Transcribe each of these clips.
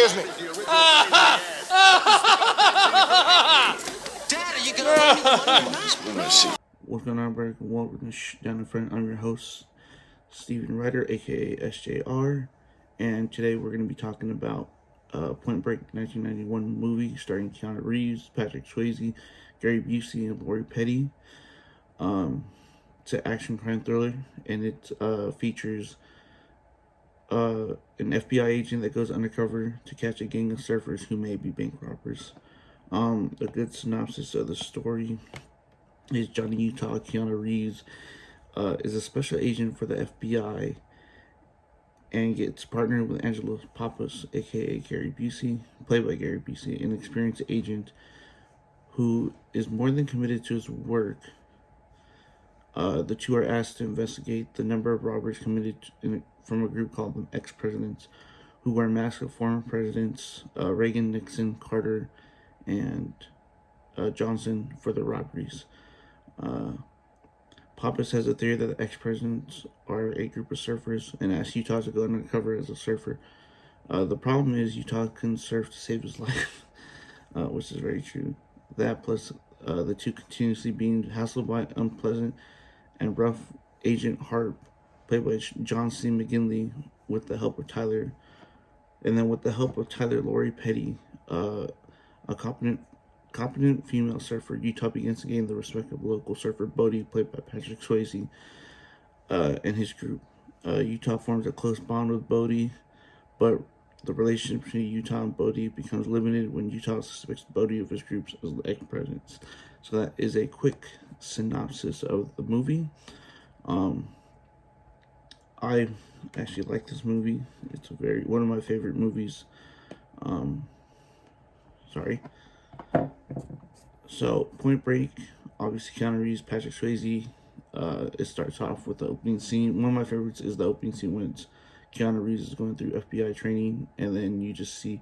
Excuse me. Dad, are you gonna let me or not? Let me see. What's going on, everybody? Welcome to Down in Front. I'm your host, Steven Ryder, aka SJR, and today we're going to be talking about Point Break 1991 movie starring Keanu Reeves, Patrick Swayze, Gary Busey, and Lori Petty. It's an action crime thriller, and it features an FBI agent that goes undercover to catch a gang of surfers who may be bank robbers. A good synopsis of the story is Johnny Utah, Keanu Reeves, is a special agent for the FBI and gets partnered with Angelo Pappas, aka Gary Busey, played by Gary Busey, an experienced agent who is more than committed to his work. The two are asked to investigate the number of robberies committed from a group called the Ex-Presidents, who wear masks of former presidents Reagan, Nixon, Carter, and Johnson for the robberies. Pappas has a theory that the ex-presidents are a group of surfers and asks Utah to go undercover as a surfer. The problem is Utah couldn't surf to save his life, which is very true. That plus the two continuously being hassled by unpleasant and rough Agent Hart, played by John C. McGinley, with the help of Tyler, and then with the help of Lori Petty, a competent female surfer. Utah begins to gain the respect of local surfer Bodie, played by Patrick Swayze, and his group. Utah forms a close bond with Bodie, but the relationship between Utah and Bodie becomes limited when Utah suspects Bodie of his groups as ex-presidents. So that is a quick synopsis of the movie. I actually like this movie. It's one of my favorite movies. So, Point Break, obviously Keanu Reeves, Patrick Swayze. It starts off with the opening scene. One of my favorites is the opening scene when Keanu Reeves is going through FBI training, and then you just see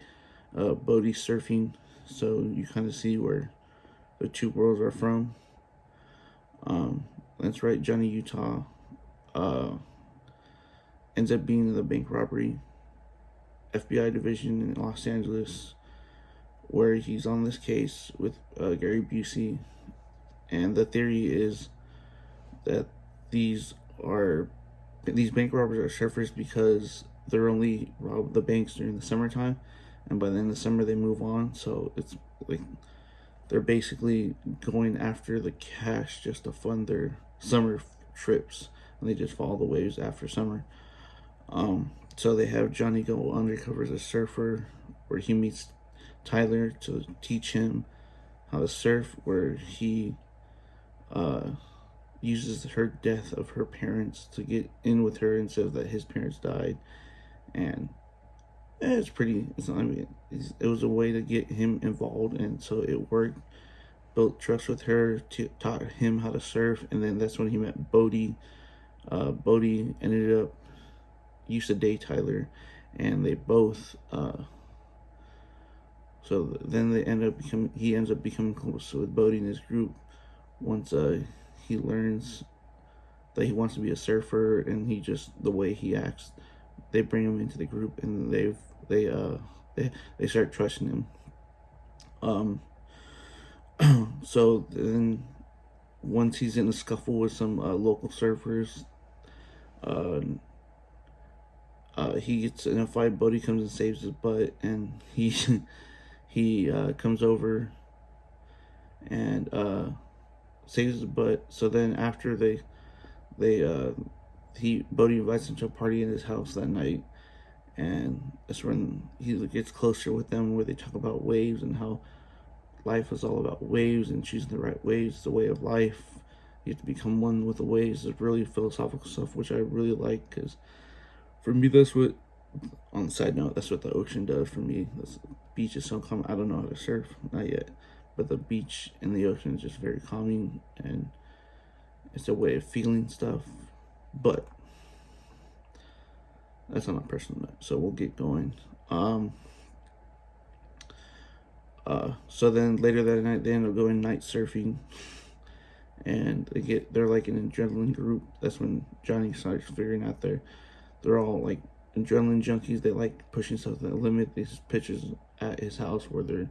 Bodie surfing. So you kind of see where the two worlds are from. That's right, Johnny Utah ends up being in the bank robbery FBI division in Los Angeles, where he's on this case with Gary Busey, and the theory is that these bank robbers are surfers because they're only rob the banks during the summertime, and by the end of the summer they move on. So it's like they're basically going after the cash just to fund their summer trips, and they just follow the waves after summer. So they have Johnny go undercover as a surfer, where he meets Tyler to teach him how to surf, where he uses her death of her parents to get in with her and says that his parents died. And it was a way to get him involved, and so it worked. Built trust with her, taught him how to surf, and then that's when he met Bodie. Bodie ended up used to date Tyler, and they both so then he ends up becoming close with Bodie and his group once he learns that he wants to be a surfer, and the way he acts, they bring him into the group, and they start trusting him. So then once he's in a scuffle with some local surfers, he gets in a fight. Bodie comes and saves his butt, and he comes over and saves his butt. So then after Bodie invites him to a party in his house that night, and that's when he gets closer with them, where they talk about waves and how life is all about waves and choosing the right waves. It's the way of life. You have to become one with the waves. It's really philosophical stuff, which I really like, because for me, on the side note, that's what the ocean does for me. The beach is so calm. I don't know how to surf, not yet, but the beach and the ocean is just very calming, and it's a way of feeling stuff. But that's on a personal note, so we'll get going. So then later that night, they end up going night surfing, and they're like an adrenaline group. That's when Johnny starts figuring out they're all like adrenaline junkies. They like pushing stuff to the limit. These pictures at his house where they're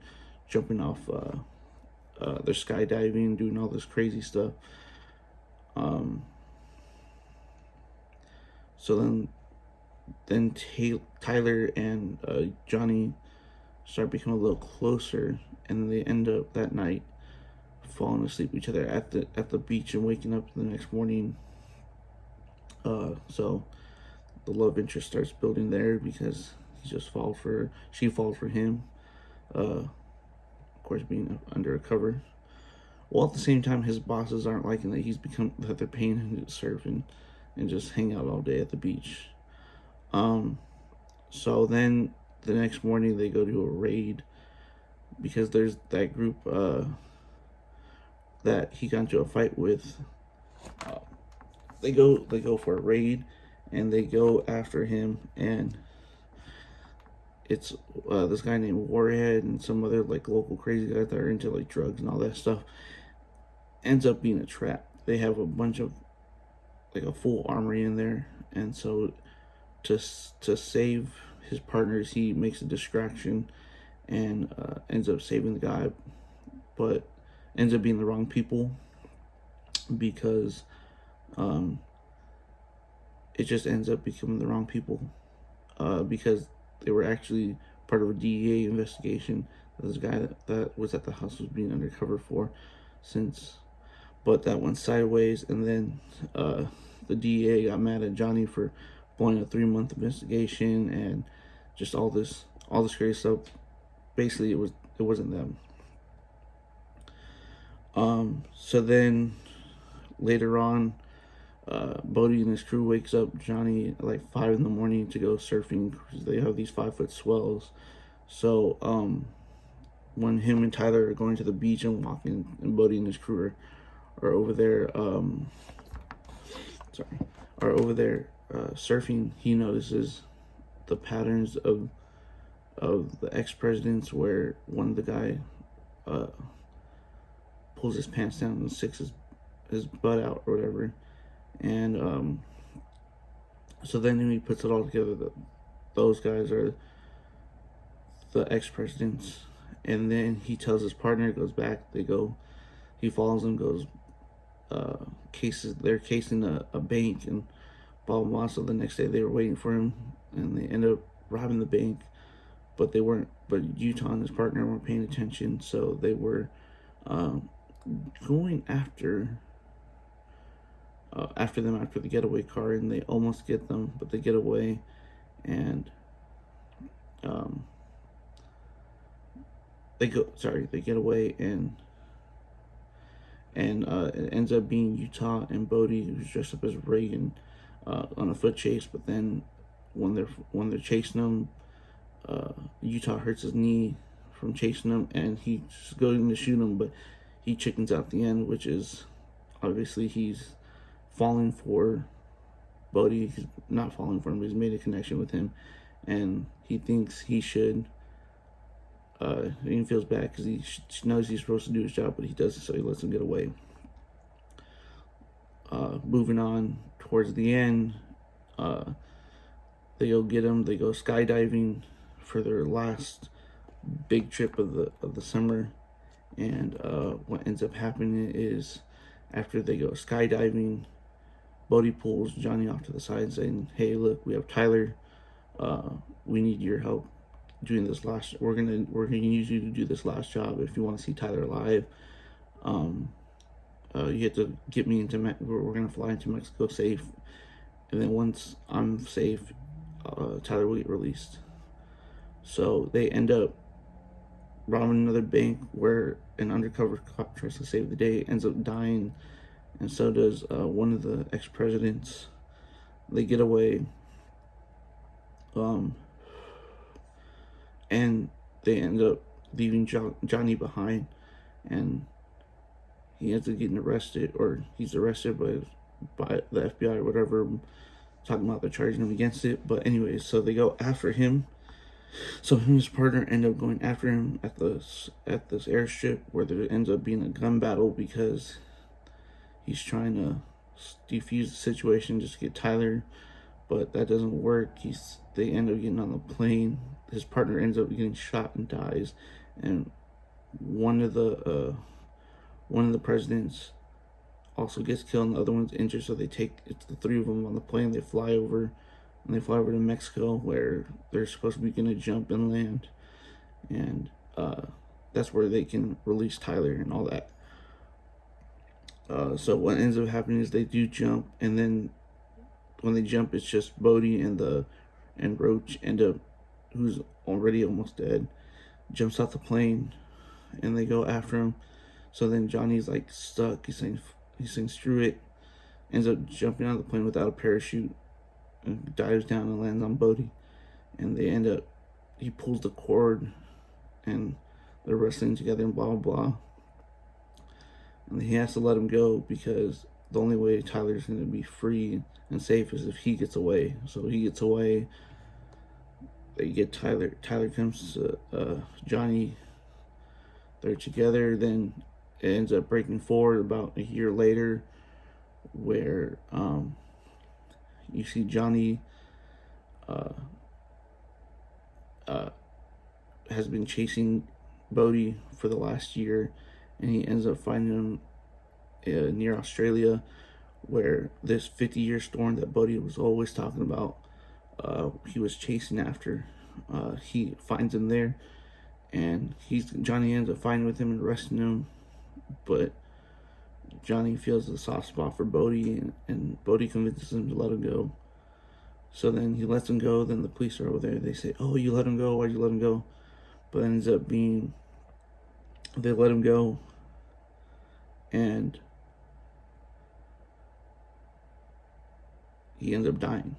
jumping off, they're skydiving, doing all this crazy stuff. So then Tyler and Johnny start becoming a little closer, and they end up that night falling asleep with each other at the beach and waking up the next morning. So the love interest starts building there because she falls for him. Of course, being undercover. Well, at the same time, his bosses aren't liking that they're paying him to surf and just hang out all day at the beach. So then the next morning they go to a raid because there's that group that he got into a fight with. They go for a raid, and they go after him, and it's this guy named Warhead and some other like local crazy guys that are into like drugs and all that stuff. Ends up being a trap. They have a bunch of like a full armory in there, and so to save his partners, he makes a distraction and ends up saving the guy, but ends up being the wrong people because it just ends up becoming the wrong people because they were actually part of a DEA investigation that this guy that was at the house was being undercover for but that went sideways, and then the DEA got mad at Johnny for blowing a 3-month investigation and just all this crazy stuff. Basically, it wasn't them. So then later on, Bodie and his crew wakes up Johnny at like 5 in the morning to go surfing because they have these 5-foot swells. So when him and Tyler are going to the beach and walking, and Bodie and his crew are over there surfing, he notices the patterns of the ex-presidents where one of the guy pulls his pants down and sticks his butt out or whatever, and so then he puts it all together that those guys are the ex-presidents, and then he tells his partner, goes back, he follows them, goes they're casing a bank and blah blah blah. So the next day they were waiting for him, and they end up robbing the bank, but Utah and his partner weren't paying attention, so they were going after them after the getaway car, and they almost get them, but they get away, and they get away, and it ends up being Utah and Bodie, who's dressed up as Reagan, on a foot chase. But then when they're chasing him, Utah hurts his knee from chasing him, and he's going to shoot him, but he chickens out the end, which is obviously he's falling for Bodie. He's not falling for him, but he's made a connection with him, and he thinks he should. He feels bad because he knows he's supposed to do his job, but he doesn't, so he lets him get away. Moving on towards the end, they go get him. They go skydiving for their last big trip of the summer, and what ends up happening is after they go skydiving, Bodie pulls Johnny off to the side saying, "Hey, look, we have Tyler. We need your help doing this last. We're gonna use you to do this last job. If you want to see Tyler alive, you have to get me into we're gonna fly into Mexico safe, and then once I'm safe, Tyler will get released." So they end up robbing another bank where an undercover cop tries to save the day, ends up dying, and so does one of the ex-presidents. They get away, and they end up leaving Johnny behind, and he ends up getting arrested, or he's arrested by the FBI or whatever, talking about they're charging him against it. But anyways, so they go after him. So him and his partner end up going after him at this airstrip, where there ends up being a gun battle because he's trying to defuse the situation just to get Tyler. but that doesn't work. They end up getting on the plane. His partner ends up getting shot and dies, and one of the presidents also gets killed, and the other one's injured. So it's the three of them on the plane. They fly over, and they fly over to Mexico, where they're supposed to be gonna jump and land, and that's where they can release Tyler and all that. So what ends up happening is they do jump, and then when they jump, it's just Bodhi and Roach end up, who's already almost dead, jumps off the plane, and they go after him. So then Johnny's like stuck. He's saying screw it, ends up jumping out of the plane without a parachute, and dives down and lands on Bodhi. And he pulls the cord, and they're wrestling together and blah blah blah. And he has to let him go because the only way Tyler's going to be free and safe is if he gets away. So he gets away. They get Tyler. Tyler comes to Johnny. They're together. Then it ends up breaking forward about a year later, where you see Johnny has been chasing Bodhi for the last year, and he ends up finding him near Australia, where this 50-year storm that Bodhi was always talking about, he was chasing after. He finds him there, and Johnny ends up fighting with him and arresting him, but Johnny feels the soft spot for Bodhi, and Bodhi convinces him to let him go. So then he lets him go. Then the police are over there. They say, "Oh, you let him go? Why'd you let him go?" But it ends up being they let him go, and he ends up dying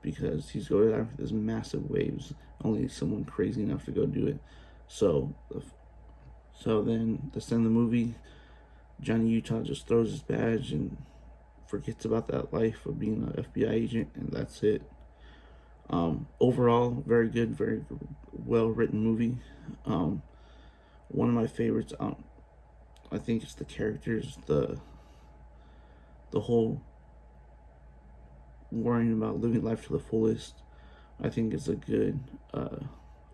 because he's going after this massive waves. Only someone crazy enough to go do it. So then that's the end of the movie. Johnny Utah just throws his badge and forgets about that life of being an FBI agent, and that's it. Overall, very good, very well written movie. One of my favorites. I think it's the characters, the whole worrying about living life to the fullest. I think it's a good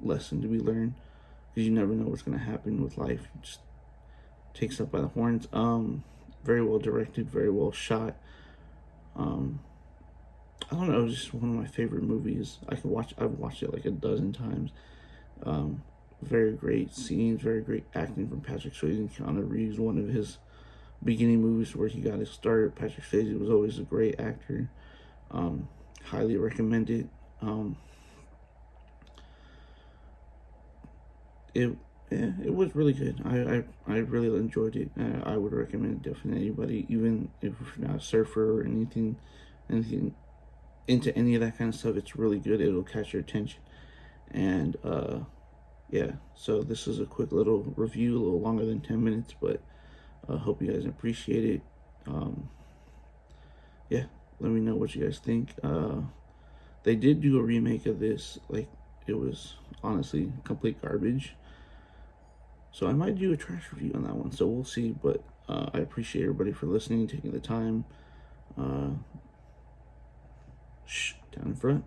lesson to be learned, because you never know what's going to happen with life. It just takes up by the horns. Very well directed, very well shot. I don't know, just one of my favorite movies. I've watched it like a dozen times. Very great scenes, very great acting from Patrick Swayze and Keanu Reeves. One of his beginning movies where he got his start. Patrick Swayze was always a great actor. Highly recommend it. It was really good. I really enjoyed it. I would recommend it definitely to anybody, even if you're not a surfer or anything into any of that kind of stuff. It's really good. It'll catch your attention. And yeah, so this is a quick little review, a little longer than 10 minutes, but I hope you guys appreciate it. Yeah, let me know what you guys think. They did do a remake of this. Like, it was honestly complete garbage. So I might do a trash review on that one. So we'll see. But I appreciate everybody for listening, taking the time. Down in front.